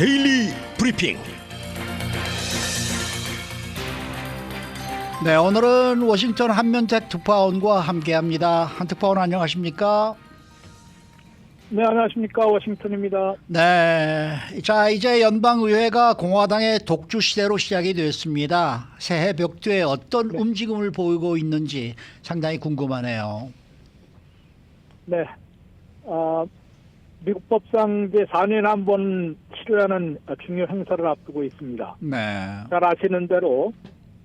데일리 브리핑. 네, 오늘은 워싱턴 한면택 특파원과 함께합니다. 한 특파원 안녕하십니까? 네, 안녕하십니까. 워싱턴입니다. 네, 자 이제 연방의회가 공화당의 독주 시대로 시작이 되었습니다. 새해 벽두에 어떤 움직임을 보이고 있는지 상당히 궁금하네요. 네, 미국 법상 이제 4년에 한 번 치르는 중요 행사를 앞두고 있습니다. 네, 잘 아시는 대로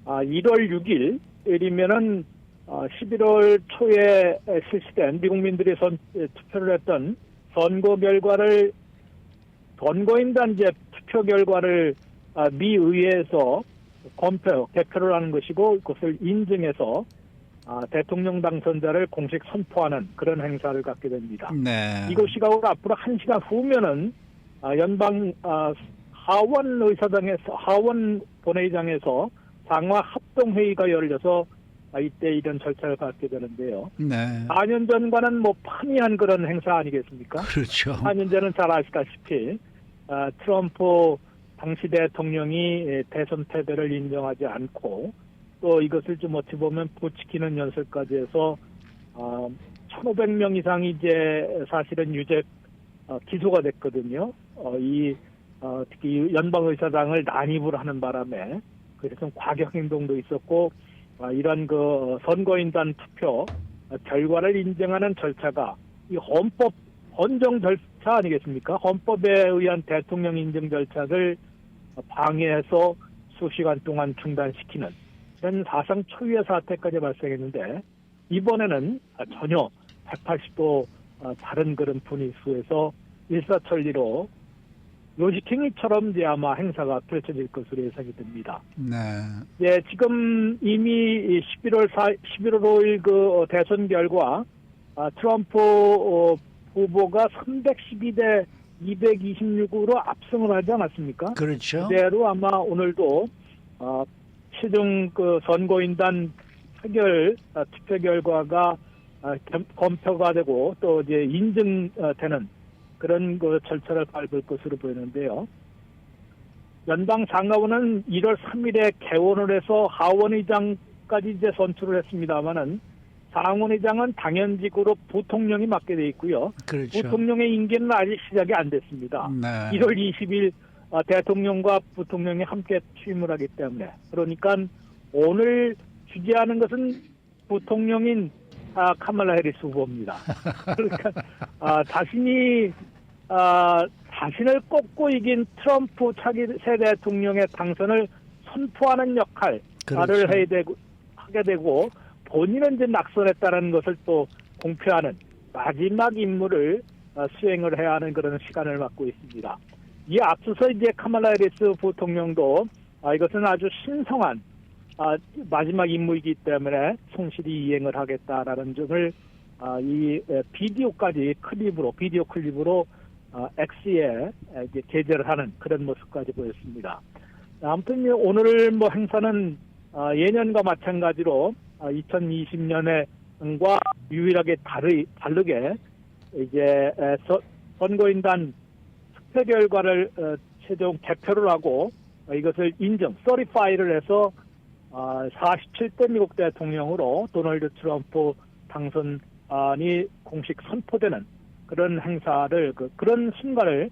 1월 6일이면은 11월 초에 실시된 미국민들이 투표를 했던 선거 결과를 선거인단 이제 투표 결과를 미 의회에서 개표를 하는 것이고 그것을 인증해서 대통령 당선자를 공식 선포하는 그런 행사를 갖게 됩니다. 네, 이곳 시각으로 앞으로 1시간 후면은 연방 하원 의사당에서 하원 본회의장에서 상하 합동회의가 열려서 이때 이런 절차를 갖게 되는데요. 네, 4년 전과는 뭐 판이한 그런 행사 아니겠습니까? 그렇죠. 4년 전은 잘 아시다시피 트럼프 당시 대통령이 대선 패배를 인정하지 않고 또 이것을 좀 어찌 보면 부추기는 연설까지 해서 1,500명 이상이 이제 사실은 유죄 기소가 됐거든요. 특히 연방의사당을 난입을 하는 바람에 그래서 좀 과격 행동도 있었고 이런 그 선거인단 투표 결과를 인정하는 절차가 이 헌법 헌정 절차 아니겠습니까? 헌법에 의한 대통령 인증 절차를 방해해서 수시간 동안 중단시키는 이런 사상 초유의 사태까지 발생했는데 이번에는 전혀 180도 다른 그런 분위기에서 일사천리로 요지킹이처럼 이제 아마 행사가 펼쳐질 것으로 예상이 됩니다. 네, 예, 지금 이미 11월 5일 그 대선 결과 트럼프 후보가 312대 226으로 압승을 하지 않았습니까? 그렇죠. 그대로 아마 오늘도 최종 그 선거인단 투표 결과가 검표가 되고 또 이제 인증되는 그런 그 절차를 밟을 것으로 보이는데요. 연방 상하원은 1월 3일에 개원을 해서 하원의장까지 이제 선출을 했습니다만은 상원의장은 당연직으로 부통령이 맡게 돼 있고요. 그렇죠. 부통령의 임기는 아직 시작이 안 됐습니다. 네. 1월 20일 대통령과 부통령이 함께 취임을 하기 때문에 그러니까 오늘 주재하는 것은 부통령인 카말라 해리스 후보입니다. 그러니까 자신을 꺾고 이긴 트럼프 차기 새 대통령의 당선을 선포하는 역할을 그렇죠. 하게 되고 본인은 이제 낙선했다는 것을 또 공표하는 마지막 임무를 수행을 해야 하는 그런 시간을 맞고 있습니다. 이에 앞서서 이제 카말라 해리스 부통령도 이것은 아주 신성한 마지막 임무이기 때문에 성실히 이행을 하겠다라는 점을 이 비디오 클립으로 X에 이제 게재를 하는 그런 모습까지 보였습니다. 아무튼 오늘 뭐 행사는 예년과 마찬가지로 2020년에과 유일하게 다르게 이제 선거인단 투표 결과를 최종 개표를 하고 이것을 서리파이를 해서 47대 미국 대통령으로 도널드 트럼프 당선이 공식 선포되는 그런 행사를 그런 순간을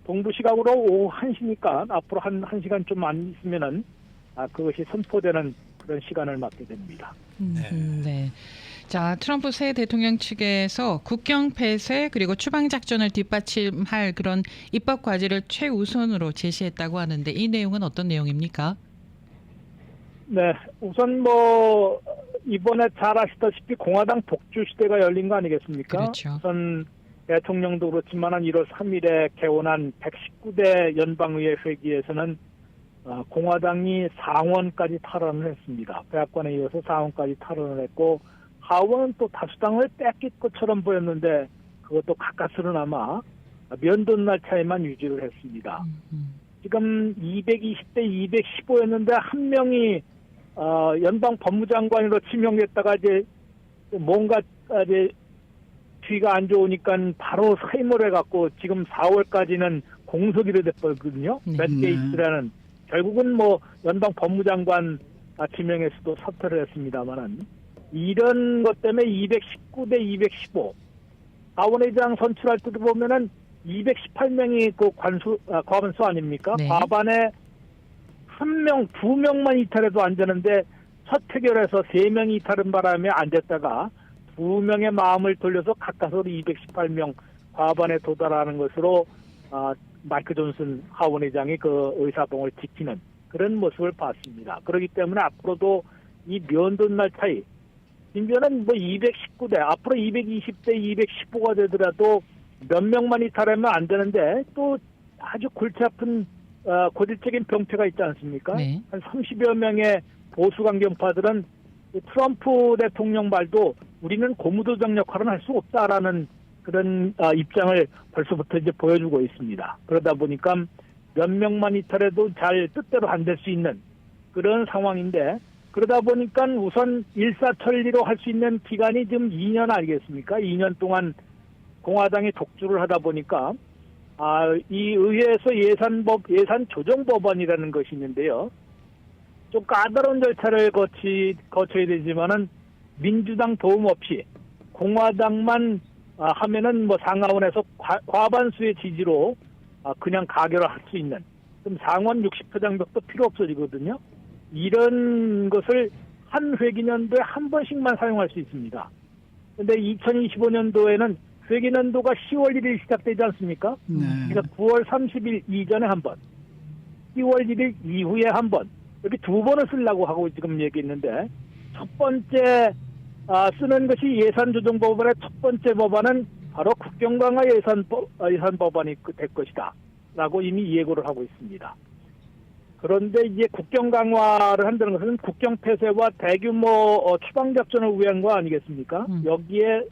동부 시각으로 오후 1시니까 앞으로 한 1시간 좀 안 있으면은 그것이 선포되는 그런 시간을 맞게 됩니다. 네. 자, 트럼프 새 대통령 측에서 국경 폐쇄 그리고 추방 작전을 뒷받침할 그런 입법 과제를 최우선으로 제시했다고 하는데 이 내용은 어떤 내용입니까? 네, 우선 뭐 이번에 잘 아시다시피 공화당 독주 시대가 열린 거 아니겠습니까? 그렇죠. 우선 대통령도 그렇지만 1월 3일에 개원한 119대 연방의회 회기에서는 공화당이 상원까지 탈환을 했습니다. 백악관에 이어서 상원까지 탈환을 했고 하원은 또 다수당을 뺏길 것처럼 보였는데 그것도 가까스로나마 면도날 차이만 유지를 했습니다. 지금 220대 215였는데 한 명이 연방 법무장관으로 지명됐다가 이제 뭔가 이제 뒤가 안 좋으니까 바로 사임을 해갖고 지금 4월까지는 공석이로 됐거든요. 맷 게이츠라는 결국은 뭐 연방 법무장관 지명에서도 사퇴를 했습니다만은 이런 것 때문에 219대 215 하원의장 선출할 때도 보면은 218명이 그 과반수 아닙니까? 네. 과반에 1명, 2명만 이탈해도 안 되는데 첫 태결에서 3명이 이탈한 바람에 안 됐다가 2명의 마음을 돌려서 가까스로 218명 과반에 도달하는 것으로 마이크 존슨 하원의장이 그 의사봉을 지키는 그런 모습을 봤습니다. 그렇기 때문에 앞으로도 이 면도날 차이, 심지어는 뭐 219대, 앞으로 220대 215가 되더라도 몇 명만 이탈하면 안 되는데 또 아주 골치 아픈 고질적인 병폐가 있지 않습니까? 네. 한 30여 명의 보수 강경파들은 트럼프 대통령 말도 우리는 고무도장 역할은 할 수 없다라는 그런 입장을 벌써부터 이제 보여주고 있습니다. 그러다 보니까 몇 명만 이탈해도 잘 뜻대로 안 될 수 있는 그런 상황인데 그러다 보니까 우선 일사천리로 할 수 있는 기간이 지금 2년 아니겠습니까? 2년 동안 공화당이 독주를 하다 보니까 이 의회에서 예산 조정 법안이라는 것이 있는데요. 좀 까다로운 절차를 거쳐야 되지만은 민주당 도움 없이 공화당만 하면은 뭐 상하원에서 과반수의 지지로 그냥 가결을 할 수 있는 그럼 상원 60표 장벽도 필요 없어지거든요. 이런 것을 한 회기년도에 한 번씩만 사용할 수 있습니다. 그런데 2025년도에는 회기년도가 10월 1일 시작되지 않습니까? 네. 그러니까 9월 30일 이전에 한 번, 10월 1일 이후에 한 번, 이렇게 두 번을 쓰려고 하고 지금 얘기했는데 첫 번째 쓰는 것이 예산조정법안의 첫 번째 법안은 바로 국경강화 예산 법안이 될 것이다 라고 이미 예고를 하고 있습니다. 그런데 이제 국경 강화를 한다는 것은 국경 폐쇄와 대규모 추방작전을 위한 거 아니겠습니까? 여기에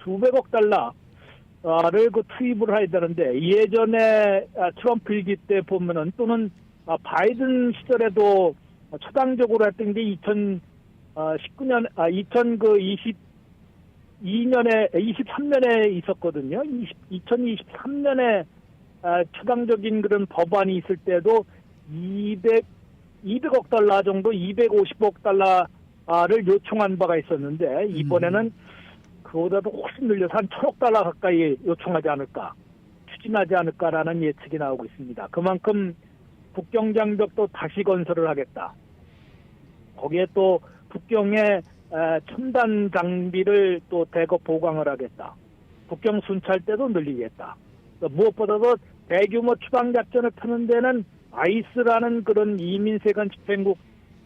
수백억 달러를 투입을 해야 되는데 예전에 트럼프 일기 때 보면은 또는 바이든 시절에도 초당적으로 했던 게 23년에 있었거든요. 2023년에 초당적인 그런 법안이 있을 때도 200억 달러 정도, 250억 달러를 요청한 바가 있었는데 이번에는 그보다도 훨씬 늘려서 한 1,000억 달러 가까이 요청하지 않을까, 추진하지 않을까라는 예측이 나오고 있습니다. 그만큼 국경장벽도 다시 건설을 하겠다. 거기에 또 국경에 첨단 장비를 또 대거 보강을 하겠다. 국경 순찰 때도 늘리겠다. 무엇보다도 대규모 추방작전을 펴는 데는 아이스라는 그런 이민세관 집행국,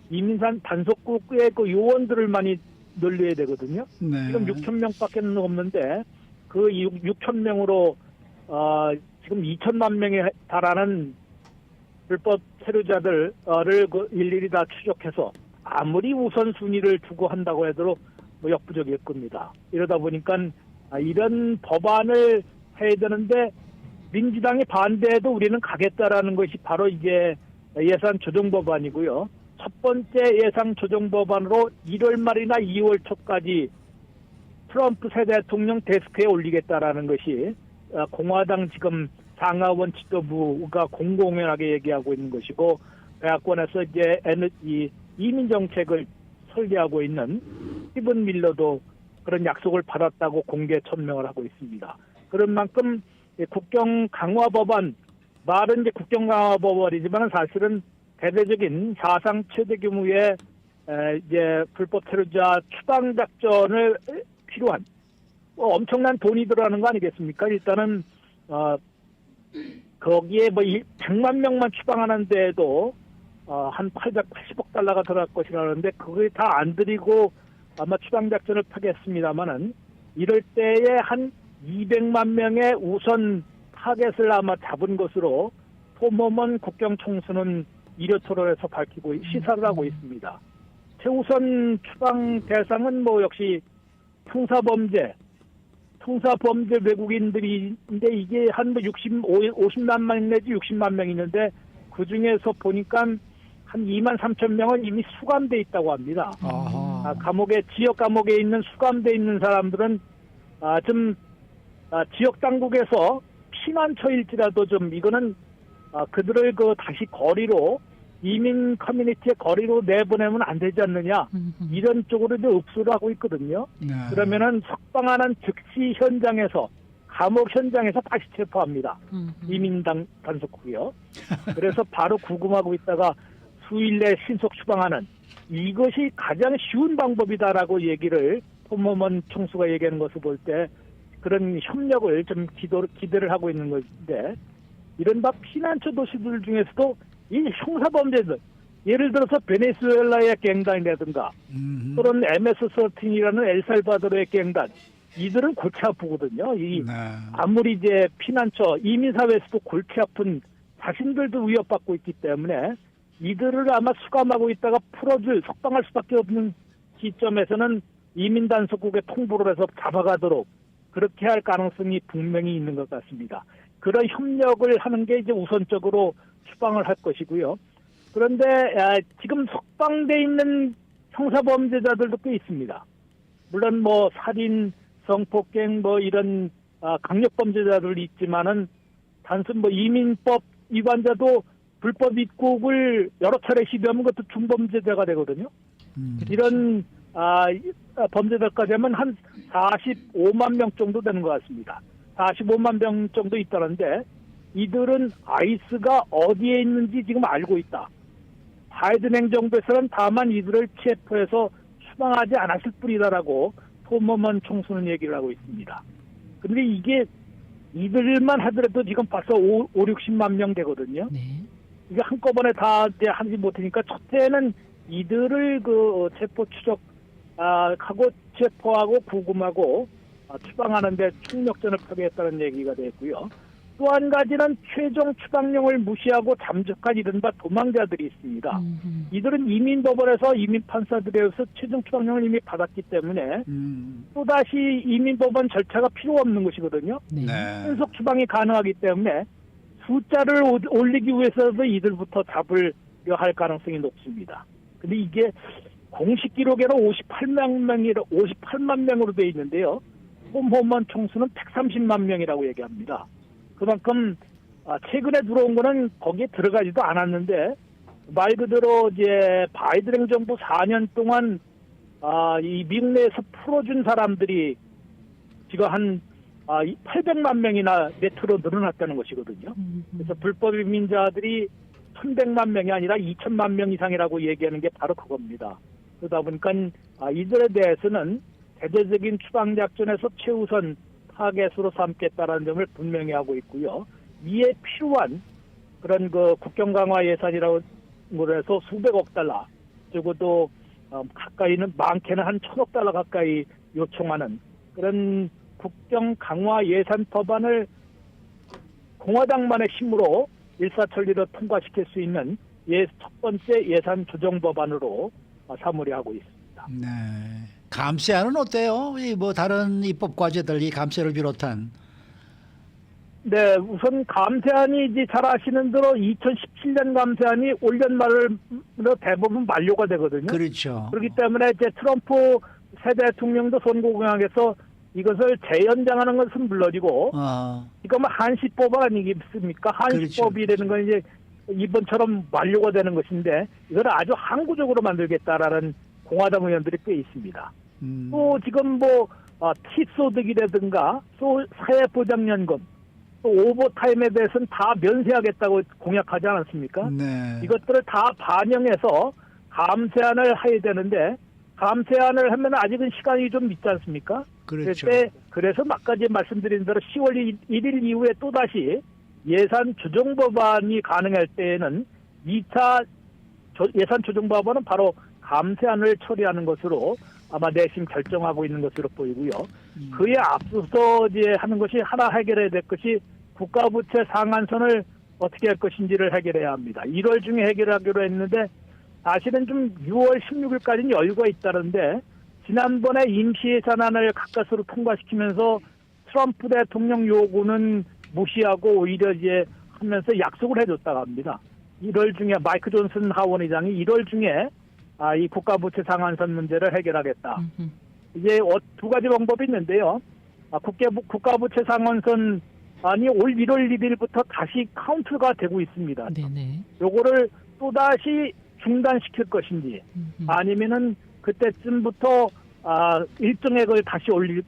이민산 단속국의 그 요원들을 많이 늘려야 되거든요. 네. 지금 6,000명밖에 없는데 그 6,000명으로 지금 2천만 명에 달하는 불법 체류자들을 일일이 다 추적해서 아무리 우선순위를 두고 한다고 해도 뭐 역부족일 겁니다. 이러다 보니까 이런 법안을 해야 되는데 민주당이 반대해도 우리는 가겠다라는 것이 바로 이제 예산 조정 법안이고요. 첫 번째 예산 조정 법안으로 1월 말이나 2월 초까지 트럼프 새 대통령 데스크에 올리겠다라는 것이 공화당 지금 상하원 지도부가 공공연하게 얘기하고 있는 것이고 대학원에서 이제 이민 정책을 설계하고 있는 스티븐 밀러도 그런 약속을 받았다고 공개 천명을 하고 있습니다. 그런 만큼 국경 강화 법안, 말은 이제 국경 강화 법안이지만 사실은 대대적인 사상 최대 규모의 이제 불법 체류자 추방 작전을 필요한 엄청난 돈이 들어가는 거 아니겠습니까? 일단은 거기에 뭐 100만 명만 추방하는 데에도 한 880억 달러가 들어갈 것이라는데 그게 다 안 들이고 아마 추방 작전을 펴겠습니다만은 이럴 때에 한 200만 명의 우선 타겟을 아마 잡은 것으로 포모먼 국경총수는 이료 토론에서 밝히고 시사를 하고 있습니다. 최우선 추방 대상은 뭐 역시 형사범죄 외국인들인데 이게 한 50만 명 내지 60만 명 있는데 그 중에서 보니까 한 2만 3천 명은 이미 수감돼 있다고 합니다. 지역 감옥에 있는 수감돼 있는 사람들은 좀 지역 당국에서 피난처일지라도 좀 이거는 그들을 다시 거리로 이민 커뮤니티의 거리로 내보내면 안 되지 않느냐 이런 쪽으로 이제 읍수를 하고 있거든요. 네. 그러면은 석방하는 즉시 현장에서 감옥 현장에서 다시 체포합니다. 이민당 단속국이요. 그래서 바로 구금하고 있다가 수일 내 신속 추방하는 이것이 가장 쉬운 방법이다라고 얘기를 톰머먼 총수가 얘기하는 것을 볼 때 그런 협력을 좀 기대를 하고 있는 것인데 이른바 피난처 도시들 중에서도 이 형사범죄들 예를 들어서 베네수엘라의 갱단이라든가 또는 MS-13이라는 엘살바도르의 갱단 이들은 골치 아프거든요. 네. 아무리 이제 피난처 이민사회에서도 골치 아픈 자신들도 위협받고 있기 때문에 이들을 아마 수감하고 있다가 석방할 수밖에 없는 시점에서는 이민단속국에 통보를 해서 잡아가도록 그렇게 할 가능성이 분명히 있는 것 같습니다. 그런 협력을 하는 게 이제 우선적으로 추방을 할 것이고요. 그런데 지금 석방돼 있는 형사범죄자들도 꽤 있습니다. 물론 뭐 살인, 성폭행 뭐 이런 강력범죄자들이 있지만은 단순 뭐 이민법 위반자도 불법 입국을 여러 차례 시도하면 그것도 중범죄자가 되거든요. 이런 범죄자까지 하면 한 45만 명 정도 되는 것 같습니다. 45만 명 정도 있다는데 이들은 아이스가 어디에 있는지 지금 알고 있다. 바이든 행정부에서는 다만 이들을 체포해서 추방하지 않았을 뿐이다라고 톰머먼 총수는 얘기를 하고 있습니다. 그런데 이게 이들만 하더라도 지금 벌써 60만 명 되거든요. 네. 이게 한꺼번에 다 이제 하지 못하니까 첫째는 이들을 체포 추적하고 체포하고 구금하고 추방하는데 총력전을 펼겠다는 얘기가 됐고요. 또 한 가지는 최종 추방령을 무시하고 잠적한 이른바 도망자들이 있습니다. 이들은 이민법원에서 이민판사들에서 최종 추방령을 이미 받았기 때문에 또다시 이민법원 절차가 필요 없는 것이거든요. 네. 신속 추방이 가능하기 때문에 숫자를 올리기 위해서도 이들부터 잡으려 할 가능성이 높습니다. 근데 이게 공식 기록에는 58만 명으로 되어 있는데요. 톰머먼 총수는 130만 명이라고 얘기합니다. 그만큼 최근에 들어온 거는 거기에 들어가지도 않았는데 말 그대로 이제 바이든 행정부 4년 동안 이 미국 내에서 풀어준 사람들이 지금 한 800만 명이나 네트로 늘어났다는 것이거든요. 그래서 불법 이민자들이 1100만 명이 아니라 2000만 명 이상이라고 얘기하는 게 바로 그겁니다. 그러다 보니까 이들에 대해서는 대대적인 추방작전에서 최우선 타겟으로 삼겠다라는 점을 분명히 하고 있고요. 이에 필요한 그런 국경 강화 예산이라고 해서 수백억 달러, 적어도 가까이는 많게는 한 1000억 달러 가까이 요청하는 그런 국경 강화 예산 법안을 공화당만의 힘으로 일사천리로 통과시킬 수 있는 첫 번째 예산 조정 법안으로 사무를 하고 있습니다. 네. 감세안은 어때요? 뭐 다른 입법 과제들 이 감세를 비롯한. 네, 우선 감세안이 이제 잘 아시는 대로 2017년 감세안이 올년 말로 대부분 만료가 되거든요. 그렇죠. 그렇기 때문에 이제 트럼프 새 대통령도 선거공약에서 이것을 재연장하는 것은 물론이고, 이거 뭐 한시법 아니겠습니까? 한시법이라는 건 이제 이번처럼 만료가 되는 것인데, 이걸 아주 항구적으로 만들겠다라는 공화당 의원들이 꽤 있습니다. 또 지금 팁소득이라든가 또 사회보장연금, 또 오버타임에 대해서는 다 면세하겠다고 공약하지 않았습니까? 네. 이것들을 다 반영해서 감세안을 해야 되는데, 감세안을 하면 아직은 시간이 좀 있지 않습니까? 그렇죠. 그래서 아까 말씀드린 대로 10월 1일 이후에 또다시 예산 조정법안이 가능할 때에는 2차 예산 조정법안은 바로 감세안을 처리하는 것으로 아마 내심 결정하고 있는 것으로 보이고요. 그에 앞서서 이제 하는 것이 하나 해결해야 될 것이 국가부채 상한선을 어떻게 할 것인지를 해결해야 합니다. 1월 중에 해결하기로 했는데 사실은 좀 6월 16일까지는 여유가 있다는데 지난번에 임시예산안을 가까스로 통과시키면서 트럼프 대통령 요구는 무시하고 오히려 이제 하면서 약속을 해줬다고 합니다. 1월 중에 마이크 존슨 하원 의장이 1월 중에 이 국가부채 상한선 문제를 해결하겠다. 이제 두 가지 방법이 있는데요. 국가부채 상한선 아니 올 1월 1일부터 다시 카운트가 되고 있습니다. 네네. 요거를 또다시 중단시킬 것인지 아니면은 그때쯤부터 일정액을 다시 올릴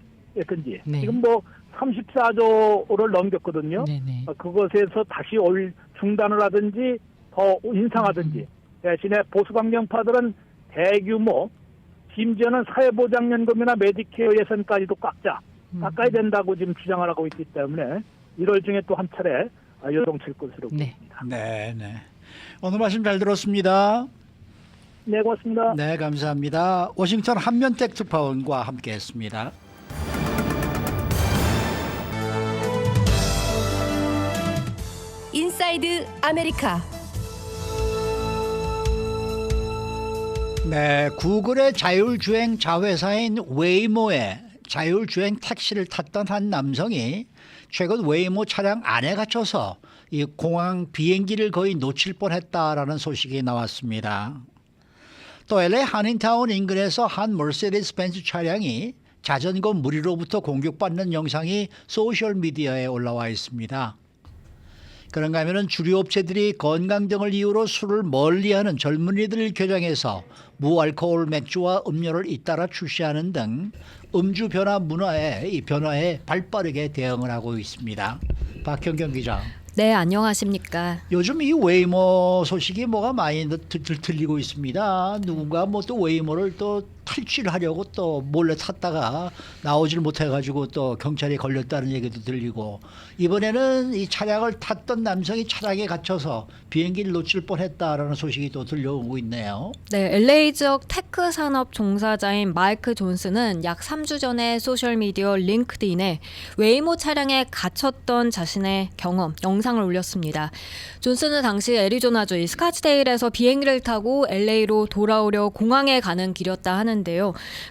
건지 네. 지금 뭐 34조를 넘겼거든요. 네네. 그것에서 다시 중단을 하든지 더 인상하든지 대신에 보수강경파들은 대규모 심지어는 사회보장연금이나 메디케어 예산까지도 깎아야 된다고 지금 주장을 하고 있기 때문에 1월 중에 또 한 차례 요동칠 것으로 네. 보입니다. 네. 오늘 말씀 잘 들었습니다. 네, 고맙습니다. 네, 감사합니다. 워싱턴 한면택 특파원과 함께했습니다. 인사이드 아메리카. 네, 구글의 자율주행 자회사인 웨이모의 자율주행 택시를 탔던 한 남성이 최근 웨이모 차량 안에 갇혀서 이 공항 비행기를 거의 놓칠 뻔했다라는 소식이 나왔습니다. 또 LA 한인타운 인근에서 한 머세디스 벤츠 차량이 자전거 무리로부터 공격받는 영상이 소셜미디어에 올라와 있습니다. 그런가 하면 주류 업체들이 건강 등을 이유로 술을 멀리하는 젊은이들을 겨냥해서 무알코올 맥주와 음료를 잇따라 출시하는 등 음주 변화 문화의 이 변화에 발빠르게 대응을 하고 있습니다. 박현경 기자. 네, 안녕하십니까. 요즘 이 웨이모 소식이 뭐가 많이 들리고 있습니다. 누군가 뭐 또 웨이모를 또 탈취하려고 또 몰래 탔다가 나오질 못해가지고 또 경찰이 걸렸다는 얘기도 들리고 이번에는 이 차량을 탔던 남성이 차량에 갇혀서 비행기를 놓칠 뻔했다라는 소식이 또 들려오고 있네요. 네, LA 지역 테크 산업 종사자인 마이크 존스는 약 3주 전에 소셜미디어 링크드인에 웨이모 차량에 갇혔던 자신의 경험, 영상을 올렸습니다. 존스는 당시 애리조나주 스카츠데일에서 비행기를 타고 LA로 돌아오려 공항에 가는 길이었다 하는데요.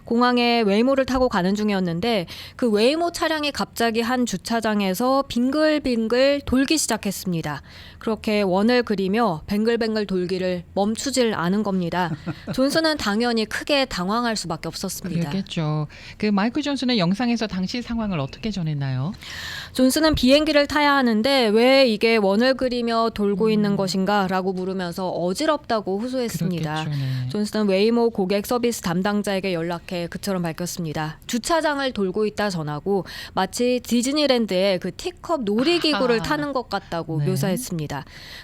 공항에 웨이모를 타고 가는 중이었는데 그 웨이모 차량이 갑자기 한 주차장에서 빙글빙글 돌기 시작했습니다. 그렇게 원을 그리며 뱅글뱅글 돌기를 멈추질 않은 겁니다. 존스는 당연히 크게 당황할 수밖에 없었습니다. 그렇겠죠. 그 마이클 존슨의 영상에서 당시 상황을 어떻게 전했나요? 존스는 비행기를 타야 하는데 왜 이게 원을 그리며 돌고 있는 것인가 라고 물으면서 어지럽다고 호소했습니다. 그렇겠죠, 네. 존스는 웨이모 고객 서비스 담당자에게 연락해 그처럼 밝혔습니다. 주차장을 돌고 있다 전하고 마치 디즈니랜드의 그 티컵 놀이기구를 타는 것 같다고 네. 묘사했습니다.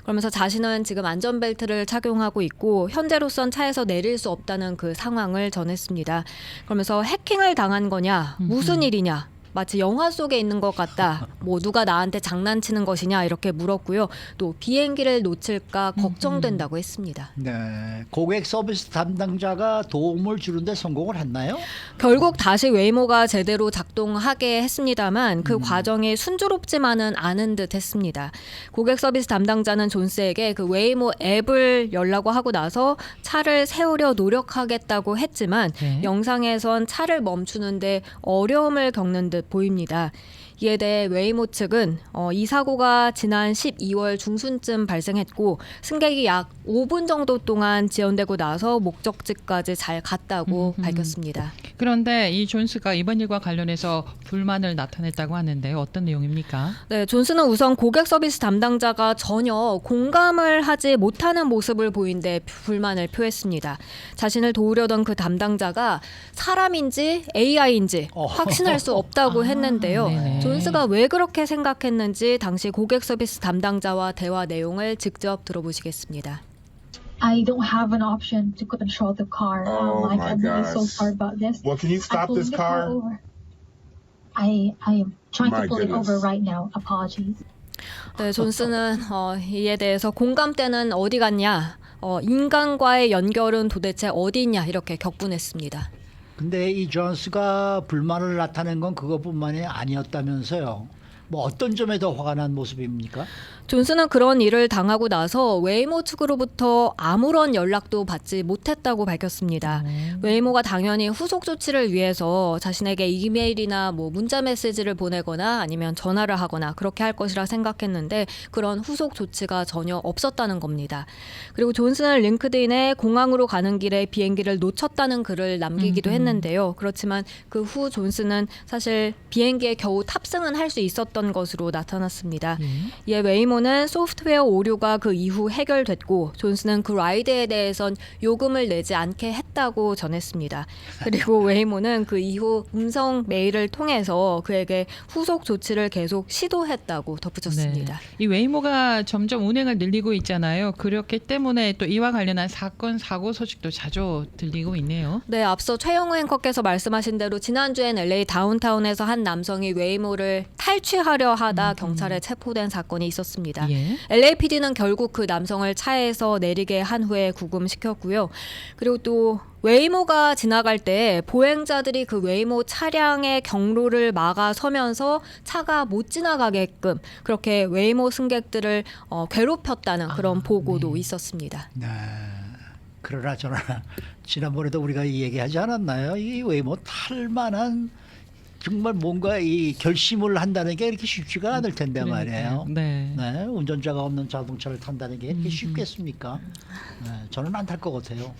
그러면서 자신은 지금 안전벨트를 착용하고 있고 현재로선 차에서 내릴 수 없다는 그 상황을 전했습니다. 그러면서 해킹을 당한 거냐, 무슨 일이냐, 마치 영화 속에 있는 것 같다. 뭐 누가 나한테 장난치는 것이냐 이렇게 물었고요. 또 비행기를 놓칠까 걱정된다고 했습니다. 네, 고객 서비스 담당자가 도움을 주는데 성공을 했나요? 결국 다시 웨이모가 제대로 작동하게 했습니다만 그 과정이 순조롭지만은 않은 듯 했습니다. 고객 서비스 담당자는 존스에게 그 웨이모 앱을 열라고 하고 나서 차를 세우려 노력하겠다고 했지만 네. 영상에선 차를 멈추는데 어려움을 겪는 듯 보입니다. 이에 대해 웨이모 측은 이 사고가 지난 12월 중순쯤 발생했고 승객이 약 5분 정도 동안 지연되고 나서 목적지까지 잘 갔다고 밝혔습니다. 그런데 이 존스가 이번 일과 관련해서 불만을 나타냈다고 하는데 어떤 내용입니까? 네, 존스는 우선 고객 서비스 담당자가 전혀 공감을 하지 못하는 모습을 보인데 불만을 표했습니다. 자신을 도우려던 그 담당자가 사람인지 AI인지 확신할 수 없다고 했는데요. 네네. 존스가 왜 그렇게 생각했는지 당시 고객 서비스 담당자와 대화 내용을 직접 들어보시겠습니다. I don't have an option to control the car. Oh Like, my I'm really so gosh. sorry about this. Well, can you I stop pulled this the car? over. I am trying My to pull it over goodness. right now. Apologies. 네, 존스는 이에 대해서 공감대는 어디 갔냐, 인간과의 연결은 도대체 어디 있냐 이렇게 격분했습니다. 근데 이 존스가 불만을 나타낸 건 그것뿐만이 아니었다면서요. 뭐 어떤 점에 더 화가 난 모습입니까? 존스는 그런 일을 당하고 나서 웨이모 측으로부터 아무런 연락도 받지 못했다고 밝혔습니다. 웨이모가 당연히 후속 조치를 위해서 자신에게 이메일이나 뭐 문자 메시지를 보내거나 아니면 전화를 하거나 그렇게 할 것이라 생각했는데 그런 후속 조치가 전혀 없었다는 겁니다. 그리고 존스는 링크드인에 공항으로 가는 길에 비행기를 놓쳤다는 글을 남기기도 했는데요. 그렇지만 그 후 존스는 사실 비행기에 겨우 탑승은 할 수 있었던 있었던 것으로 나타났습니다. 이에 웨이모는 소프트웨어 오류가 그 이후 해결됐고 존슨은 그 라이드에 대해선 요금을 내지 않게 했다고 전했습니다. 그리고 웨이모는 그 이후 음성 메일을 통해서 그에게 후속 조치를 계속 시도했다고 덧붙였습니다. 네. 이 웨이모가 점점 운행을 늘리고 있잖아요. 그렇기 때문에 또 이와 관련한 사건, 사고 소식도 자주 들리고 있네요. 네, 앞서 최영우 앵커께서 말씀하신 대로 지난주엔 LA 다운타운에서 한 남성이 웨이모를 탈취하려 하다 경찰에 체포된 사건이 있었습니다. 예. LAPD는 결국 그 남성을 차에서 내리게 한 후에 구금시켰고요. 그리고 또 웨이모가 지나갈 때 보행자들이 그 웨이모 차량의 경로를 막아서면서 차가 못 지나가게끔 그렇게 웨이모 승객들을 괴롭혔다는 그런 보고도 있었습니다. 네. 그러나 저러나 지난번에도 우리가 이 얘기하지 않았나요? 이 웨이모 탈만한 정말 뭔가 이 결심을 한다는 게 이렇게 쉽지가 않을 텐데 말이에요. 네. 네, 운전자가 없는 자동차를 탄다는 게 이렇게 쉽겠습니까? 네, 저는 안 탈 것 같아요.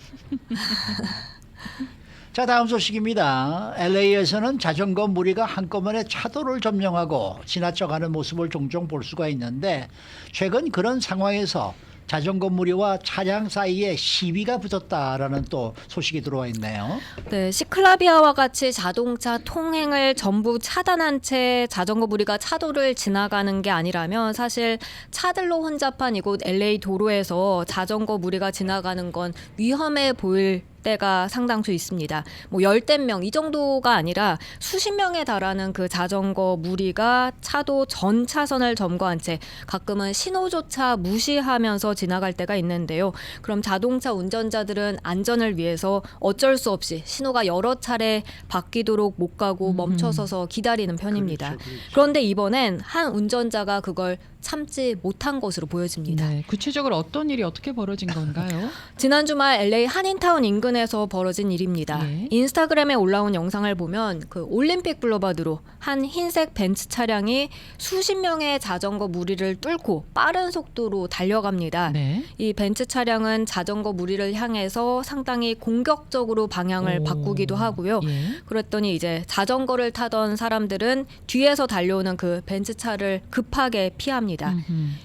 자, 다음 소식입니다. LA에서는 자전거 무리가 한꺼번에 차도를 점령하고 지나쳐가는 모습을 종종 볼 수가 있는데 최근 그런 상황에서 자전거 무리와 차량 사이에 시비가 붙었다라는 또 소식이 들어와 있네요. 네, 시클라비아와 같이 자동차 통행을 전부 차단한 채 자전거 무리가 차도를 지나가는 게 아니라면 사실 차들로 혼잡한 이곳 LA 도로에서 자전거 무리가 지나가는 건 위험해 보일 때가 상당수 있습니다. 뭐 열댓 명 이 정도가 아니라 수십 명에 달하는 그 자전거 무리가 차도 전 차선을 점거한 채 가끔은 신호조차 무시하면서 지나갈 때가 있는데요. 그럼 자동차 운전자들은 안전을 위해서 어쩔 수 없이 신호가 여러 차례 바뀌도록 못 가고 멈춰서서 기다리는 편입니다. 그렇죠, 그렇죠. 그런데 이번엔 한 운전자가 그걸 참지 못한 것으로 보여집니다. 네. 구체적으로 어떤 일이 어떻게 벌어진 건가요? 지난 주말 LA 한인타운 인근에서 벌어진 일입니다. 예. 인스타그램에 올라온 영상을 보면 그 올림픽 블루바드로 한 흰색 벤츠 차량이 수십 명의 자전거 무리를 뚫고 빠른 속도로 달려갑니다. 네. 이 벤츠 차량은 자전거 무리를 향해서 상당히 공격적으로 방향을 오. 바꾸기도 하고요. 예. 그랬더니 이제 자전거를 타던 사람들은 뒤에서 달려오는 그 벤츠 차를 급하게 피합니다.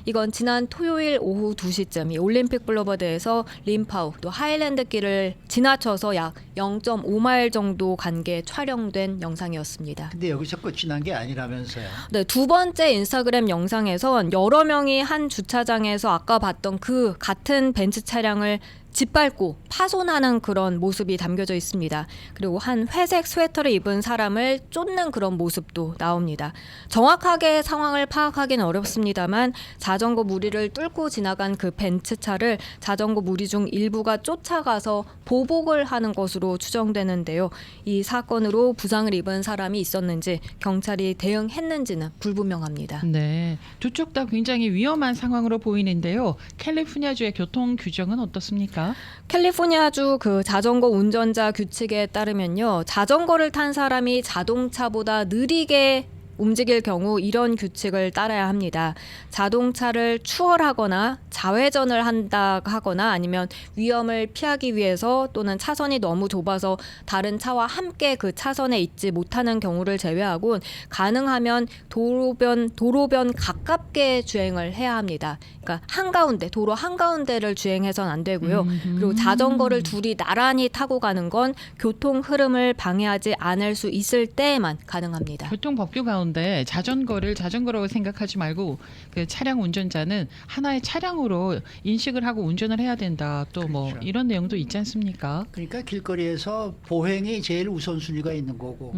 이건 지난 토요일 오후 2시쯤 이 올림픽 블루버드에서 림파우 또 하일랜드 길을 지나쳐서 약 0.5마일 정도 간 게 촬영된 영상이었습니다. 근데 여기서 끝이 난 게 아니라면서요. 네, 두 번째 인스타그램 영상에선 여러 명이 한 주차장에서 아까 봤던 그 같은 벤츠 차량을 짓밟고 파손하는 그런 모습이 담겨져 있습니다. 그리고 한 회색 스웨터를 입은 사람을 쫓는 그런 모습도 나옵니다. 정확하게 상황을 파악하기는 어렵습니다만 자전거 무리를 뚫고 지나간 그 벤츠차를 자전거 무리 중 일부가 쫓아가서 보복을 하는 것으로 추정되는데요. 이 사건으로 부상을 입은 사람이 있었는지 경찰이 대응했는지는 불분명합니다. 네. 두 쪽 다 굉장히 위험한 상황으로 보이는데요. 캘리포니아주의 교통 규정은 어떻습니까? 캘리포니아주 그 자전거 운전자 규칙에 따르면요. 자전거를 탄 사람이 자동차보다 느리게 움직일 경우 이런 규칙을 따라야 합니다. 자동차를 추월하거나 좌회전을 한다 하거나 아니면 위험을 피하기 위해서 또는 차선이 너무 좁아서 다른 차와 함께 그 차선에 있지 못하는 경우를 제외하곤 가능하면 도로변 가깝게 주행을 해야 합니다. 그러니까 한가운데 도로 한가운데를 주행해서는 안 되고요. 그리고 자전거를 둘이 나란히 타고 가는 건 교통 흐름을 방해하지 않을 수 있을 때에만 가능합니다. 교통법규 가운데 자전거를 자전거라고 생각하지 말고 그 차량 운전자는 하나의 차량으로 인식을 하고 운전을 해야 된다. 또 뭐 그렇죠. 이런 내용도 있지 않습니까? 그러니까 길거리에서 보행이 제일 우선순위가 있는 거고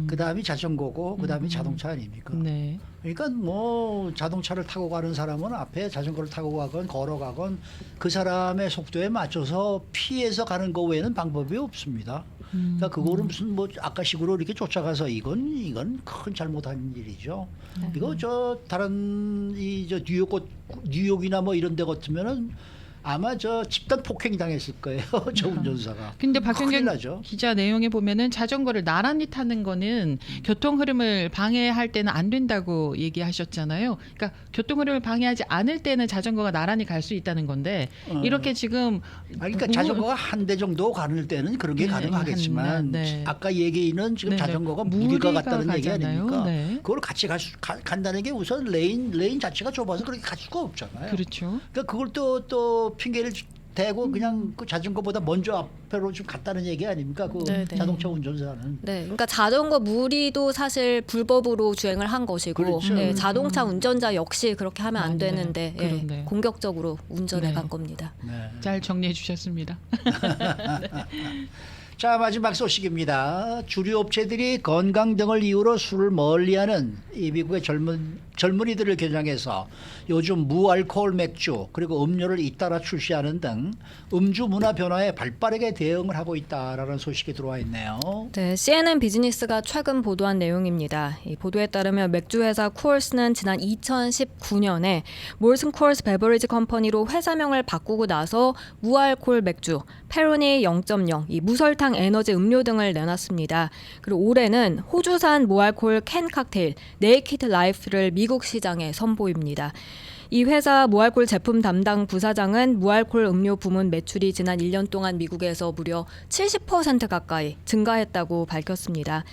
그다음이 자전거고 그다음이 자동차 아닙니까? 네. 그러니까 뭐 자동차를 타고 가는 사람은 앞에 자전거를 타고 가건 걸어가건 그 사람의 속도에 맞춰서 피해서 가는 거 외에는 방법이 없습니다. 그러니까 그거를 무슨 뭐 아까식으로 이렇게 쫓아가서 이건 큰 잘못한 일이죠. 이거 저 다른 저 뉴욕이나 뭐 이런 데 같으면은 아마 저 집단 폭행 당했을 거예요. 저 운전사가. 근데 큰일 박현경 나죠. 기자 내용에 보면은 자전거를 나란히 타는 거는 교통 흐름을 방해할 때는 안 된다고 얘기하셨잖아요. 그러니까 교통 흐름을 방해하지 않을 때는 자전거가 나란히 갈 수 있다는 건데 이렇게 지금 그러니까 자전거가 한 대 정도 가는 때는 그런 게 네, 가능하겠지만 네. 아까 얘기는 지금 네, 네. 자전거가 무리가 같다는 얘기 가잖아요. 아닙니까? 네. 그걸 같이 간다는 게 우선 레인 자체가 좁아서 그렇게 갈 수가 없잖아요. 그렇죠. 그러니까 그걸 또 핑계를 대고 그냥 그 자전거보다 먼저 앞으로 좀 갔다는 얘기 아닙니까? 그 네, 네. 자동차 운전사는. 네, 그러니까 자전거 무리도 사실 불법으로 주행을 한 것이고 그렇죠. 네, 자동차 운전자 역시 그렇게 하면 안 네, 되는데 예, 그렇네요. 공격적으로 운전해 네. 간 겁니다. 네. 잘 정리해 주셨습니다. 자, 마지막 소식입니다. 주류 업체들이 건강 등을 이유로 술을 멀리하는 이 미국의 젊은이들을 겨냥해서 요즘 무알코올 맥주 그리고 음료를 잇따라 출시하는 등 음주 문화 변화에 발빠르게 대응을 하고 있다라는 소식이 들어와 있네요. 네, CNN 비즈니스가 최근 보도한 내용입니다. 이 보도에 따르면 맥주 회사 쿠얼스는 지난 2019년에 몰슨 쿠얼스 베버리지 컴퍼니로 회사명을 바꾸고 나서 무알코올 맥주, 페로니 0.0, 이 무설탕 에너지 음료 등을 내놨습니다. 그리고 올해는 호주산 무알코올 캔 칵테일 네이키드 라이프를 미국 시장에 선보입니다. 이 회사 무알콜 제품 담당 부사장은 무알콜 음료 부문 매출이 지난 1년 동안 미국에서 무려 70% 가까이 증가했다고 밝혔습니다.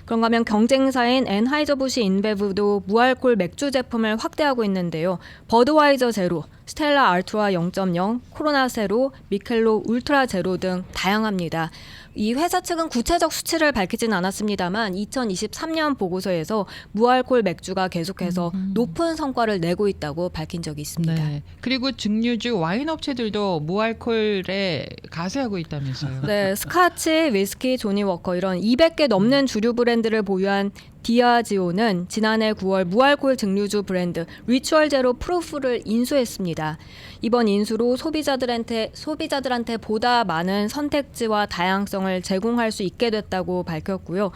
그런가 하면 경쟁사인 엔하이저부시 인베브도 무알콜 맥주 제품을 확대하고 있는데요. 버드와이저 제로, 스텔라 알투아 0.0, 코로나 제로, 미켈로 울트라 제로 등 다양합니다. 이 회사 측은 구체적 수치를 밝히진 않았습니다만 2023년 보고서에서 무알콜 맥주가 계속해서 높은 성과를 내고 있다고 밝힌 적이 있습니다. 네. 그리고 증류주 와인 업체들도 무알콜에 가세하고 있다면서요. 네, 스카치, 위스키, 조니워커 이런 200개 넘는 주류 브랜드를 보유한 디아지오는 지난해 9월 무알콜 증류주 브랜드 리추얼 제로 프루프를 인수했습니다. 이번 인수로 소비자들한테 보다 많은 선택지와 다양성을 제공할 수 있게 됐다고 밝혔고요.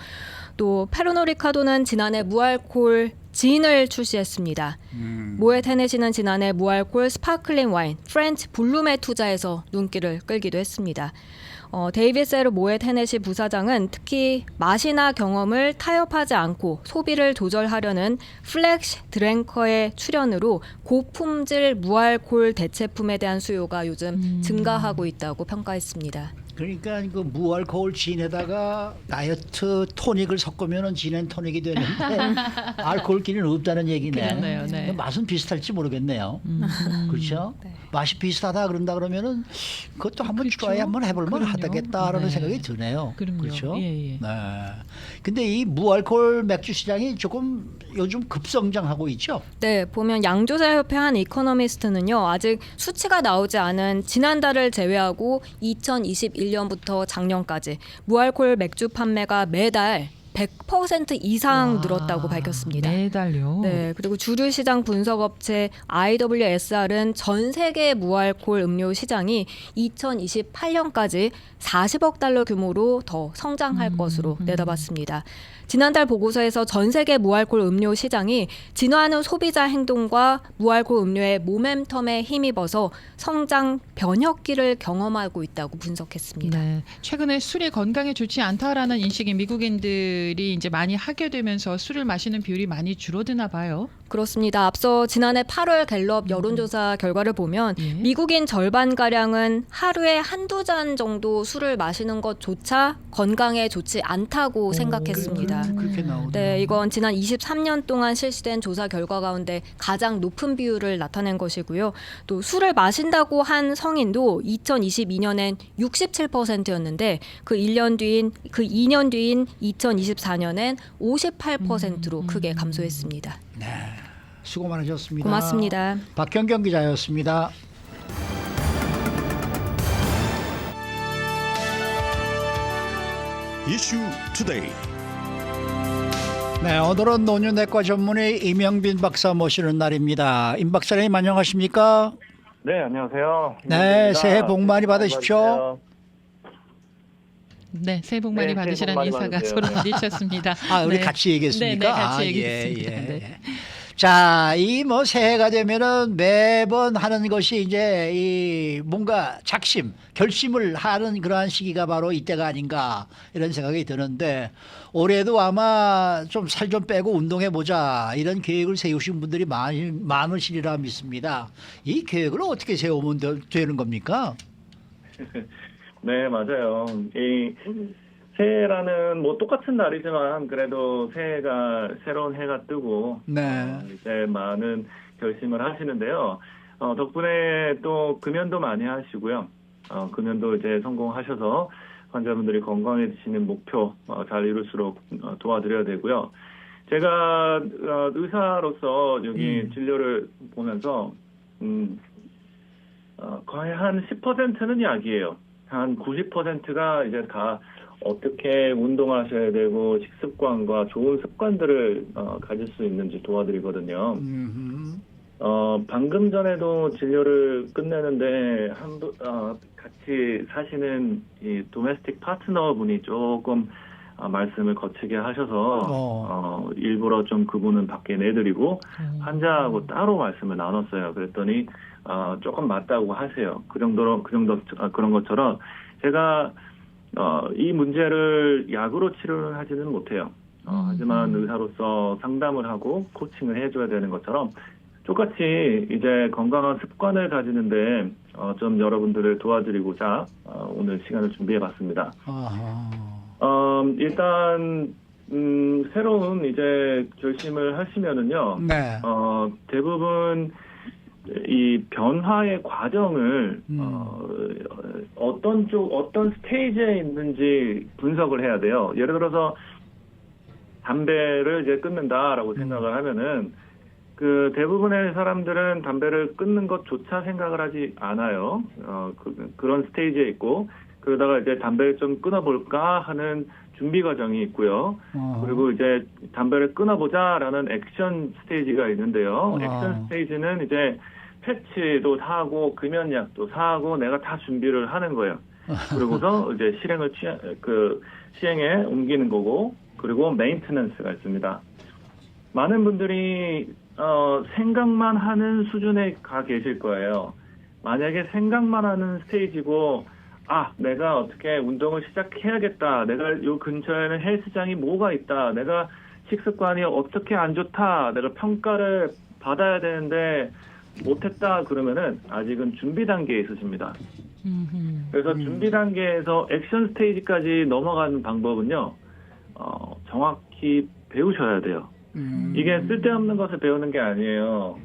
또 페르노 리카도는 지난해 무알콜 진을 출시했습니다. 모ët 헤네시는 지난해 무알콜 스파클링 와인 프렌치 블룸에 투자해서 눈길을 끌기도 했습니다. 데이비세르 모ët 헤네시 부사장은 특히 맛이나 경험을 타협하지 않고 소비를 조절하려는 플렉시 드랭커의 출현으로 고품질 무알콜 대체품에 대한 수요가 요즘 증가하고 있다고 평가했습니다. 그러니까 그 무알코올 진에다가 다이어트 토닉을 섞으면은 진앤 토닉이 되는데 알코올기는 없다는 얘기네. 그렇네요, 네. 맛은 비슷할지 모르겠네요. 그렇죠? 네. 맛이 비슷하다 그런다 그러면은 그것도 한번 그렇죠. 트라이 한번 해볼 만 그럼요. 하다겠다라는 네. 생각이 드네요. 그럼요. 그렇죠? 예, 예. 네. 근데 이 무알코올 맥주 시장이 조금 요즘 급성장하고 있죠. 네, 보면 양조사협회 한 이코노미스트는요. 아직 수치가 나오지 않은 지난달을 제외하고 2021년부터 작년까지 무알콜 맥주 판매가 매달 100% 이상 와, 늘었다고 밝혔습니다. 매달요. 네, 그리고 주류 시장 분석 업체 IWSR은 전 세계 무알콜 음료 시장이 2028년까지 40억 달러 규모로 더 성장할 것으로 내다봤습니다. 지난달 보고서에서 전 세계 무알콜 음료 시장이 진화하는 소비자 행동과 무알콜 음료의 모멘텀에 힘입어서 성장 변혁기를 경험하고 있다고 분석했습니다. 네. 최근에 술이 건강에 좋지 않다라는 인식이 미국인들이 이제 많이 하게 되면서 술을 마시는 비율이 많이 줄어드나 봐요. 그렇습니다. 앞서 지난해 8월 갤럽 여론조사 결과를 보면 예. 미국인 절반가량은 하루에 한두 잔 정도 술을 마시는 것조차 건강에 좋지 않다고 생각했습니다. 그렇게 나오네요. 네, 이건 지난 23년 동안 실시된 조사 결과 가운데 가장 높은 비율을 나타낸 것이고요. 또 술을 마신다고 한 성인도 2022년엔 67%였는데 그 2년 뒤인 2024년엔 58%로 크게 감소했습니다. 네. 수고 많으셨습니다. 고맙습니다. 박현경 기자였습니다. 이슈 투데이. 네, 오늘은 노년내과 전문의 이명빈 박사 모시는 날입니다. 임 박사님 안녕하십니까? 네, 안녕하세요. 네, 이명빈입니다. 새해 복 많이 받으십시오. 네, 새해 복 많이 네, 새해 복 받으시라는 많이 인사가 받으세요. 서로 부딪혔습니다. 아, 우리 네. 같이 얘기했습니까? 네, 네, 같이 아, 얘기했습니다. 예, 예. 네. 자, 이 뭐 새해가 되면은 매번 하는 것이 이제 이 뭔가 작심, 결심을 하는 그러한 시기가 바로 이때가 아닌가 이런 생각이 드는데 올해도 아마 좀 살 좀 빼고 운동해 보자 이런 계획을 세우신 분들이 많으시리라 믿습니다. 이 계획을 어떻게 세우면 되는 겁니까? 네, 맞아요. 이 새해라는 뭐 똑같은 날이지만 그래도 새해가 새로운 해가 뜨고 네. 이제 많은 결심을 하시는데요. 덕분에 또 금연도 많이 하시고요. 금연도 이제 성공하셔서 환자분들이 건강해지시는 목표 잘 이룰수록 도와드려야 되고요. 제가 의사로서 여기 진료를 보면서 거의 한 10%는 약이에요. 한 90%가 이제 다 어떻게 운동하셔야 되고 식습관과 좋은 습관들을 가질 수 있는지 도와드리거든요. 방금 전에도 진료를 끝내는데 같이 사시는 이 도메스틱 파트너 분이 조금 말씀을 거치게 하셔서 일부러 좀 그분은 밖에 내드리고 환자하고 따로 말씀을 나눴어요. 그랬더니 조금 맞다고 하세요. 그런 것처럼 제가 이 문제를 약으로 치료를 하지는 못해요. 하지만 의사로서 상담을 하고 코칭을 해줘야 되는 것처럼 똑같이 이제 건강한 습관을 가지는데 좀 여러분들을 도와드리고자 오늘 시간을 준비해봤습니다. 일단 새로운 이제 결심을 하시면은요. 네. 대부분 이 변화의 과정을 어떤 스테이지에 있는지 분석을 해야 돼요. 예를 들어서 담배를 이제 끊는다라고 생각을 하면은 그 대부분의 사람들은 담배를 끊는 것조차 생각을 하지 않아요. 그런 스테이지에 있고 그러다가 이제 담배를 좀 끊어볼까 하는 준비 과정이 있고요. 그리고 이제 담배를 끊어보자라는 액션 스테이지가 있는데요. 액션 스테이지는 이제 패치도 사고 금연약도 사고 내가 다 준비를 하는 거예요. 그리고서 이제 시행에 옮기는 거고 그리고 메인테넌스가 있습니다. 많은 분들이 생각만 하는 수준에 가 계실 거예요. 만약에 생각만 하는 스테이지고 내가 어떻게 운동을 시작해야겠다. 내가 요 근처에는 헬스장이 뭐가 있다. 내가 식습관이 어떻게 안 좋다. 내가 평가를 받아야 되는데 못했다 그러면은 아직은 준비 단계에 있으십니다. 그래서 준비 단계에서 액션 스테이지까지 넘어가는 방법은요. 정확히 배우셔야 돼요. 이게 쓸데없는 것을 배우는 게 아니에요.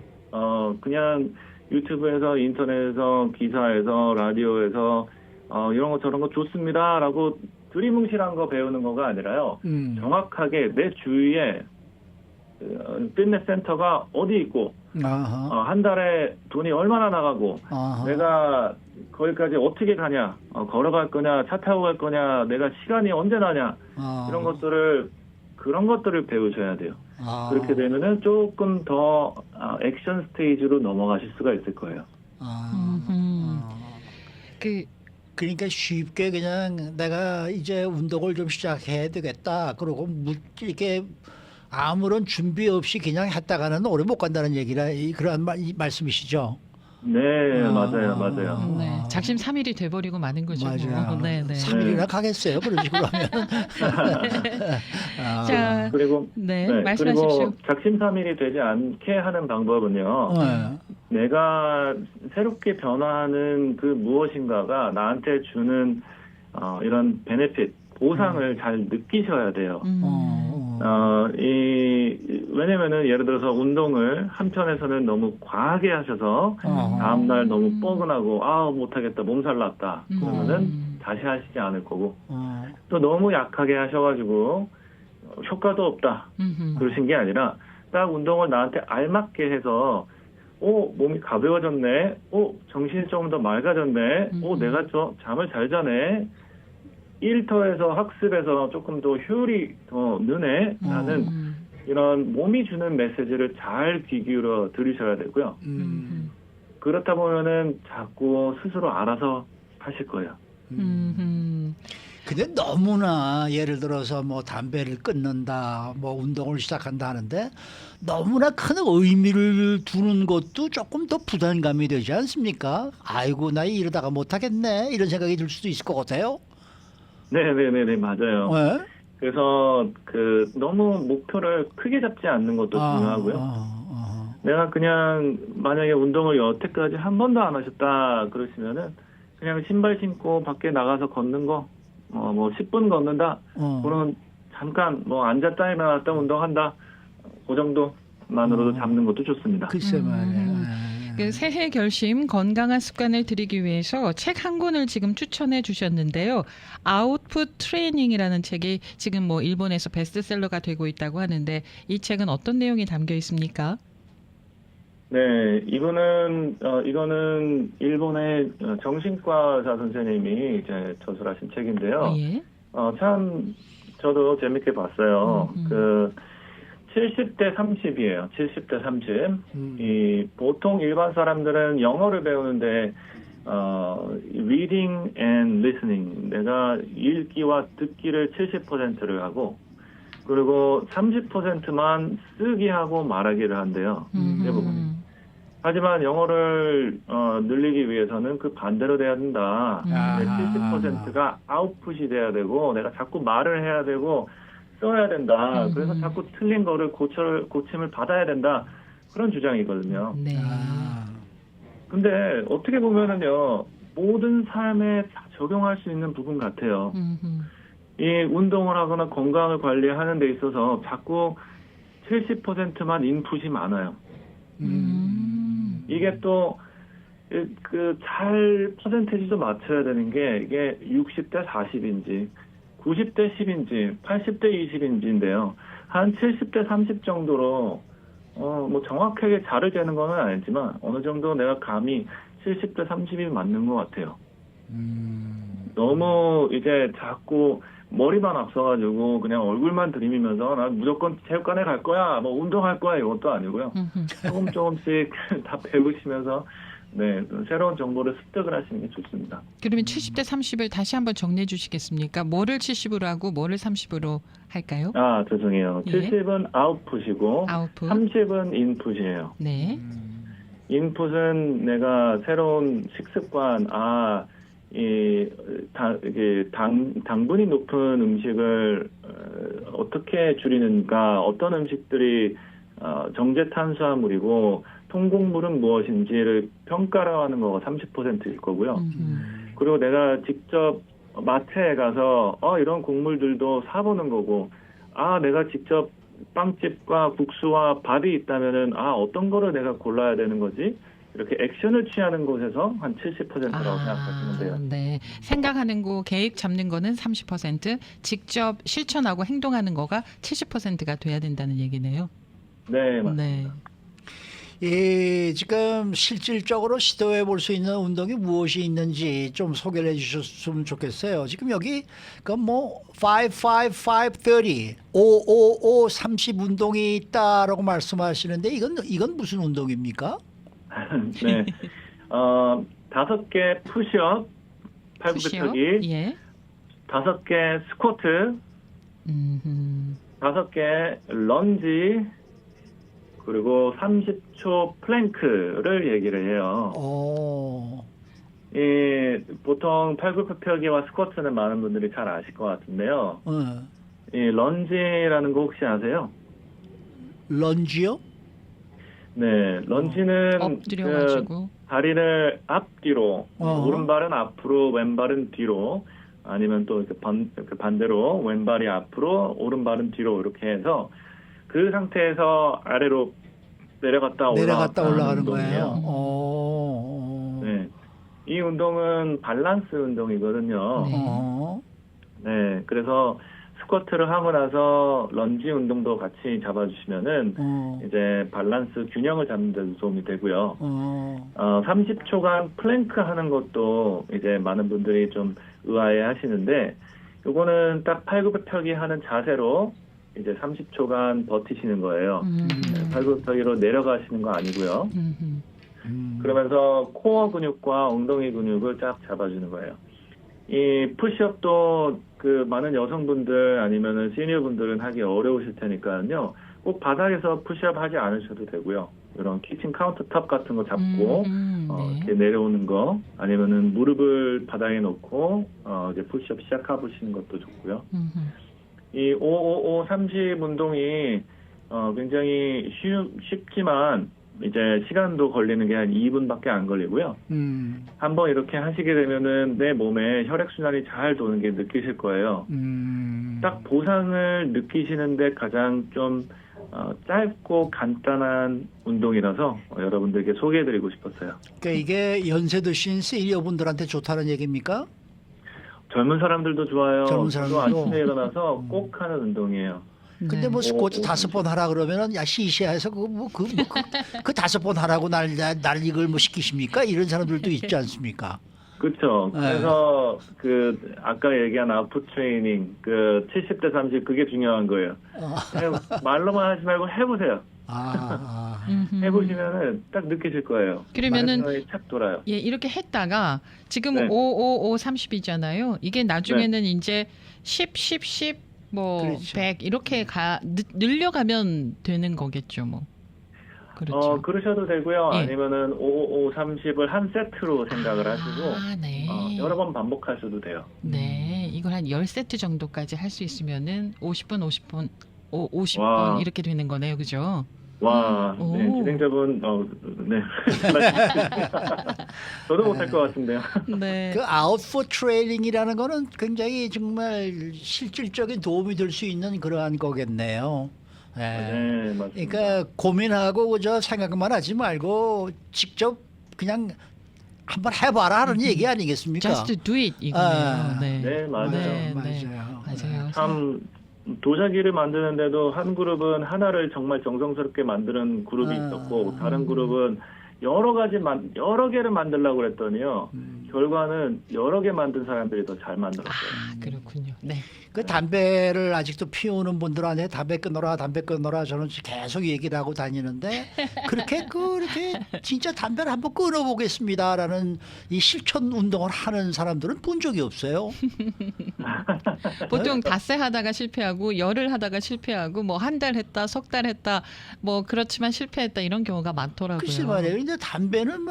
그냥 유튜브에서 인터넷에서 기사에서 라디오에서 이런 거 저런 거 좋습니다라고 두리뭉실한 거 배우는 거가 아니라요. 정확하게 내 주위에 피트니스 센터가 어디 있고 한 달에 돈이 얼마나 나가고 내가 거기까지 어떻게 가냐 걸어갈 거냐 차 타고 갈 거냐 내가 시간이 언제 나냐 그런 것들을 배우셔야 돼요. 그렇게 되면은 조금 더 액션 스테이지로 넘어가실 수가 있을 거예요. 그러니까 쉽게 그냥 내가 이제 운동을 좀 시작해야 되겠다. 그러고 이렇게 아무런 준비 없이 그냥 했다가는 오래 못 간다는 얘기라 그런 말씀이시죠? 네, 맞아요. 네, 작심 삼일이 돼버리고 마는 거죠. 맞아요. 네. 3일이나 가겠어요. 그런 식으로 하면. 자, 그리고 말씀하십시오. 그리고 작심삼일이 되지 않게 하는 방법은요. 내가 새롭게 변화하는 그 무엇인가가 나한테 주는 이런 베네핏, 보상을 잘 느끼셔야 돼요. 왜냐면은 예를 들어서 운동을 한편에서는 너무 과하게 하셔서 다음날 너무 뻐근하고 못하겠다 몸살 났다 그러면은 다시 하시지 않을 거고 또 너무 약하게 하셔가지고 효과도 없다 그러신 게 아니라 딱 운동을 나한테 알맞게 해서 몸이 가벼워졌네 정신이 조금 더 맑아졌네 내가 잠을 잘 자네 일터에서 학습에서 조금 더 효율이 더 느네 라는 이런 몸이 주는 메시지를 잘 귀 기울여 들으셔야 되고요. 그렇다 보면은 자꾸 스스로 알아서 하실 거예요. 근데 너무나 예를 들어서 뭐 담배를 끊는다, 뭐 운동을 시작한다 하는데 너무나 큰 의미를 두는 것도 조금 더 부담감이 되지 않습니까? 아이고 나 이러다가 못하겠네 이런 생각이 들 수도 있을 것 같아요. 네네네네 맞아요. 네? 그래서 너무 목표를 크게 잡지 않는 것도 중요하고요. 내가 그냥 만약에 운동을 여태까지 한 번도 안 하셨다 그러시면은 그냥 신발 신고 밖에 나가서 걷는 거, 뭐 10분 걷는다. 그러면 잠깐 뭐 앉았다 일어났다 운동한다. 그 정도만으로도 잡는 것도 좋습니다. 글쎄 말이에요. 그 새해 결심 건강한 습관을 들이기 위해서 책 한 권을 지금 추천해 주셨는데요. 아웃풋 트레이닝이라는 책이 지금 뭐 일본에서 베스트셀러가 되고 있다고 하는데 이 책은 어떤 내용이 담겨 있습니까? 네, 이거는 일본의 정신과 의사 선생님이 이제 저술하신 책인데요. 예. 참 저도 재밌게 봤어요. 70대 30이에요. 70대 30. 보통 일반 사람들은 영어를 배우는데 reading and listening 내가 읽기와 듣기를 70%를 하고 그리고 30%만 쓰기 하고 말하기를 한대요. 대부분. 하지만 영어를 늘리기 위해서는 그 반대로 돼야 된다. 70%가 아웃풋이 돼야 되고 내가 자꾸 말을 해야 되고 써야 된다. 그래서 자꾸 틀린 거를 고침을 받아야 된다. 그런 주장이거든요. 네. 근데 어떻게 보면은요. 모든 삶에 다 적용할 수 있는 부분 같아요. 이 운동을 하거나 건강을 관리하는 데 있어서 자꾸 70%만 인풋이 많아요. 이게 또 잘 퍼센테이지도 맞춰야 되는 게 이게 60대 40인지 90대 10인지 80대 20인지인데요. 한 70대 30 정도로 뭐 정확하게 자를 재는 건 아니지만 어느 정도 내가 감이 70대 30이 맞는 것 같아요. 너무 이제 자꾸 머리만 앞서가지고 그냥 얼굴만 들이미면서 나 무조건 체육관에 갈 거야, 뭐 운동할 거야 이것도 아니고요. 조금씩 다 배우시면서 네, 새로운 정보를 습득을 하시는 게 좋습니다. 그러면 70대 30을 다시 한번 정리해 주시겠습니까? 뭐를 70으로 하고 뭐를 30으로 할까요? 아, 죄송해요. 예. 70은 아웃풋이고 아웃풋. 30은 인풋이에요. 네. 인풋은 내가 새로운 식습관, 이게 당분이 높은 음식을 어떻게 줄이는가, 어떤 음식들이 정제 탄수화물이고 통곡물은 무엇인지를 평가를 하는 거가 30%일 거고요. 그리고 내가 직접 마트에 가서 이런 곡물들도 사보는 거고, 내가 직접 빵집과 국수와 밥이 있다면은 어떤 거를 내가 골라야 되는 거지? 이렇게 액션을 취하는 곳에서 한 70%라고 생각하시면 돼요. 네. 생각하는 거, 계획 잡는 거는 30%, 직접 실천하고 행동하는 거가 70%가 돼야 된다는 얘기네요. 네, 맞습니다. 네. 지금 실질적으로 시도해 볼 수 있는 운동이 무엇이 있는지 좀 소개를 해 주셨으면 좋겠어요. 지금 여기 그 뭐 5-5-5-30, 5-5-5-30 운동이 있다라고 말씀하시는데 이건 무슨 운동입니까? 네. 5개 푸시업, 팔굽혀펴기, 예. 5개 스쿼트, 5개 런지, 그리고 30초 플랭크를 얘기를 해요. 보통 팔굽혀펴기와 스쿼트는 많은 분들이 잘 아실 것 같은데요. 이 런지라는 거 혹시 아세요? 런지요? 네, 런지는 엎드려가지고 다리를 앞뒤로, 오른발은 앞으로, 왼발은 뒤로, 아니면 또 반대로 왼발이 앞으로, 오른발은 뒤로 이렇게 해서 그 상태에서 아래로 내려갔다 올라가는 운동이에요. 거예요. 네, 이 운동은 밸런스 운동이거든요. 네, 그래서 스쿼트를 하고 나서 런지 운동도 같이 잡아주시면은 이제 밸런스 균형을 잡는 데도 도움이 되고요. 30초간 플랭크 하는 것도 이제 많은 분들이 좀 의아해 하시는데 요거는 딱 팔굽혀펴기 하는 자세로 이제 30초간 버티시는 거예요. 팔굽혀펴기로 내려가시는 거 아니고요. 그러면서 코어 근육과 엉덩이 근육을 쫙 잡아주는 거예요. 이 푸시업도 그 많은 여성분들 아니면은 시니어분들은 하기 어려우실 테니까요. 꼭 바닥에서 푸시업 하지 않으셔도 되고요. 이런 키친 카운터탑 같은 거 잡고 네. 이렇게 내려오는 거 아니면은 무릎을 바닥에 놓고 이제 푸시업 시작해 보시는 것도 좋고요. 이 555 30 운동이 굉장히 쉽지만 이제 시간도 걸리는 게 한 2분밖에 안 걸리고요. 한번 이렇게 하시게 되면은 내 몸에 혈액순환이 잘 도는 게 느끼실 거예요. 딱 보상을 느끼시는데 가장 좀 짧고 간단한 운동이라서 여러분들께 소개해드리고 싶었어요. 그러니까 이게 연세 드신 시니어분들한테 좋다는 얘기입니까? 젊은 사람들도 좋아요. 젊은 저도 사람들도? 아침에 일어나서 꼭 하는 운동이에요. 근데 뭐 스쿼트 5번 하라 그러면은 야 시시해서 그 5번 하라고 날 이걸 뭐 시키십니까? 이런 사람들도 있지 않습니까? 그렇죠. 그래서 그 아까 얘기한 아웃풋 트레이닝 그 70대 30 그게 중요한 거예요. 그냥 말로만 하지 말고 해보세요. 해보시면은 딱 느끼실 거예요. 그러면은 생각이 착 돌아요. 예, 이렇게 했다가 지금 네. 555 30이잖아요. 이게 나중에는 이제 10 뭐 그렇죠. 100 이렇게 늘려가면 되는 거겠죠, 뭐. 그렇죠. 그러셔도 되고요. 예. 아니면은 555 30을 한 세트로 생각을 하시고 네. 여러 번 반복하셔도 돼요. 네, 이걸 한 10세트 정도까지 할 수 있으면은 50분 50번 와. 이렇게 되는 거네요. 그죠? 와, 오. 네, 진행자분, 네. 저도 못할 것 같은데요. 네. 그 아웃풋 트레이닝이라는 거는 굉장히 정말 실질적인 도움이 될 수 있는 그러한 거겠네요. 예. 네, 맞습니다. 그러니까 고민하고 그저 생각만 하지 말고 직접 그냥 한번 해봐라 하는 얘기 아니겠습니까? Just do it 이거네요. 아, 네. 네, 맞아요. 네, 맞아요. 맞아요. 참 도자기를 만드는데도 한 그룹은 하나를 정말 정성스럽게 만드는 그룹이 있었고 다른 그룹은 여러 개를 만들려고 그랬더니요. 결과는 여러 개 만든 사람들이 더 잘 만들었어요. 아, 그렇군요. 네. 그 담배를 아직도 피우는 분들한테 담배 끊어라 저는 계속 얘기를 하고 다니는데 그렇게 진짜 담배를 한번 끊어보겠습니다라는 이 실천 운동을 하는 사람들은 본 적이 없어요. 보통 닷새 하다가 실패하고 열흘 하다가 실패하고 뭐 한 달 했다, 석 달 했다, 뭐 그렇지만 실패했다 이런 경우가 많더라고요. 글쎄 말이에요. 근데 담배는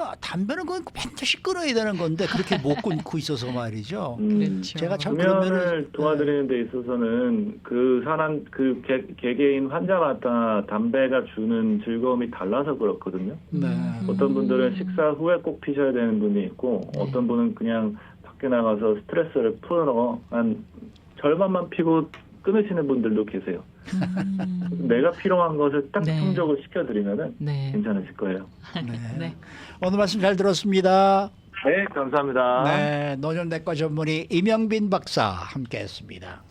그건 반드시 끊어야 되는 건데 그렇게 못 끊고 있어서 말이죠. 그렇죠. 제가 참 수면을 그러면은 도와드리는 데 있어서는 그 사람 그 개개인 환자마다 담배가 주는 즐거움이 달라서 그렇거든요. 네. 어떤 분들은 식사 후에 꼭 피셔야 되는 분이 있고 어떤 분은 그냥 밖에 나가서 스트레스를 풀어 한 절반만 피고 끊으시는 분들도 계세요. 내가 필요한 것을 딱 네. 충족을 시켜드리면은 네. 괜찮으실 거예요. 네. 오늘 말씀 잘 들었습니다. 네, 감사합니다. 네, 노년내과 전문의 이명빈 박사 함께했습니다.